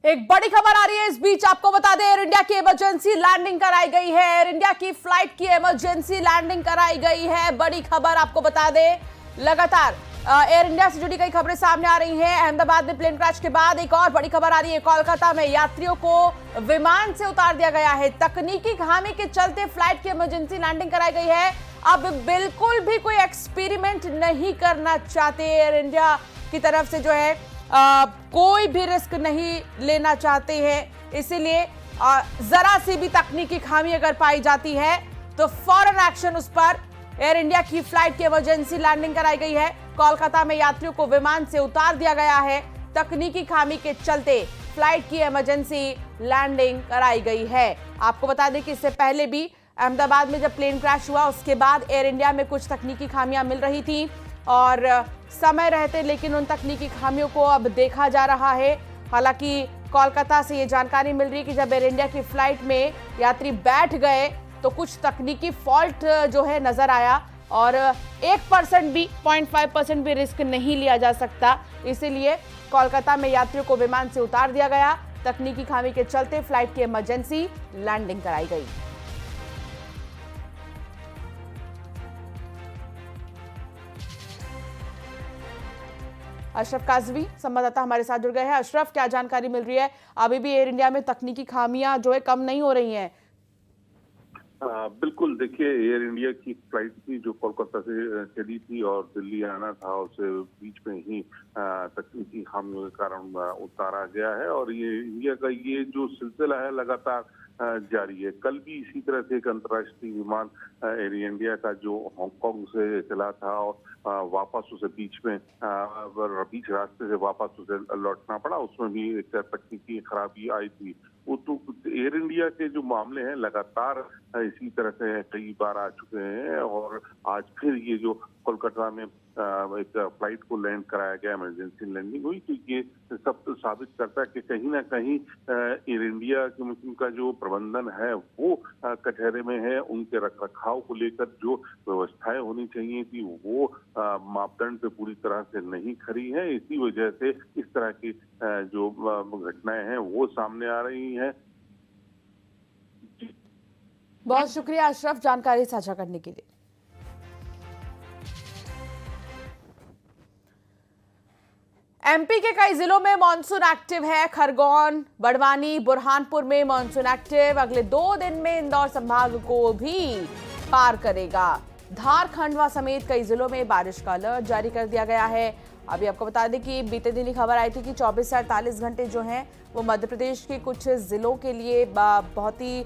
एक बड़ी खबर आ रही है इस बीच, आपको बता दें एयर इंडिया की इमरजेंसी लैंडिंग कराई गई है। एयर इंडिया की फ्लाइट की इमरजेंसी लैंडिंग कराई गई है। बड़ी खबर आपको बता दें, लगातार एयर इंडिया से जुड़ी कई खबरें सामने आ रही हैं। अहमदाबाद में प्लेन क्रैश के बाद एक और बड़ी खबर आ रही है। कोलकाता में यात्रियों को विमान से उतार दिया गया है। तकनीकी खामी के चलते फ्लाइट की इमरजेंसी लैंडिंग कराई गई है। अब बिल्कुल भी कोई एक्सपेरिमेंट नहीं करना चाहते एयर इंडिया की तरफ से, जो है कोई भी रिस्क नहीं लेना चाहते हैं। इसीलिए जरा सी भी तकनीकी खामी अगर पाई जाती है तो फौरन एक्शन उस पर। एयर इंडिया की फ्लाइट की इमरजेंसी लैंडिंग कराई गई है। कोलकाता में यात्रियों को विमान से उतार दिया गया है। तकनीकी खामी के चलते फ्लाइट की इमरजेंसी लैंडिंग कराई गई है। आपको बता दें कि इससे पहले भी अहमदाबाद में जब प्लेन क्रैश हुआ उसके बाद एयर इंडिया में कुछ तकनीकी खामियां मिल रही थी और समय रहते लेकिन उन तकनीकी खामियों को अब देखा जा रहा है। हालांकि कोलकाता से ये जानकारी मिल रही है कि जब एयर इंडिया की फ्लाइट में यात्री बैठ गए तो कुछ तकनीकी फॉल्ट जो है नजर आया और 1% भी 0.5% भी रिस्क नहीं लिया जा सकता। इसीलिए कोलकाता में यात्रियों को विमान से उतार दिया गया। तकनीकी खामी के चलते फ्लाइट की इमरजेंसी लैंडिंग कराई गई। अशरफ काजवी संवाददाता हमारे साथ जुड़ गए हैं। अशरफ, क्या जानकारी मिल रही है? अभी भी एयर इंडिया में तकनीकी खामियां जो है कम नहीं हो रही हैं? बिल्कुल, देखिए एयर इंडिया की फ्लाइट थी जो कोलकाता से चली थी और दिल्ली आना था, उसे बीच में ही तकनीकी खामियों के कारण उतारा गया है और ये इंडिया का ये जो सिलसिला है लगातार जारी है। कल भी इसी तरह से एक अंतर्राष्ट्रीय विमान एयर इंडिया का जो हांगकांग से चला था और वापस उसे बीच रास्ते से वापस उसे लौटना पड़ा, उसमें भी एक तकनीकी खराबी आई थी। वो तो एयर इंडिया के जो मामले हैं लगातार इसी तरह से कई बार आ चुके हैं और आज फिर ये जो कोलकाता में एक फ्लाइट को लैंड कराया गया, इमरजेंसी लैंडिंग हुई, तो ये सब तो साबित करता है कि कहीं ना कहीं एयर इंडिया का जो प्रबंधन है वो कटघरे में है। उनके रखरखाव को लेकर जो व्यवस्थाएं होनी चाहिए थी वो मापदंड पे पूरी तरह से नहीं खरी है। इसी वजह से इस तरह की जो घटनाएं हैं वो सामने आ रही हैं। बहुत शुक्रिया अशरफ जानकारी साझा करने के लिए। एमपी के कई जिलों में मानसून एक्टिव है। खरगोन, बड़वानी, बुरहानपुर में मानसून एक्टिव अगले 2 दिन में इंदौर संभाग को भी पार करेगा। धार, खंडवा समेत कई जिलों में बारिश का अलर्ट जारी कर दिया गया है। अभी आपको बता दें कि बीते दिन खबर आई थी कि 24 से 48 घंटे जो हैं वो मध्य प्रदेश के कुछ जिलों के लिए बहुत ही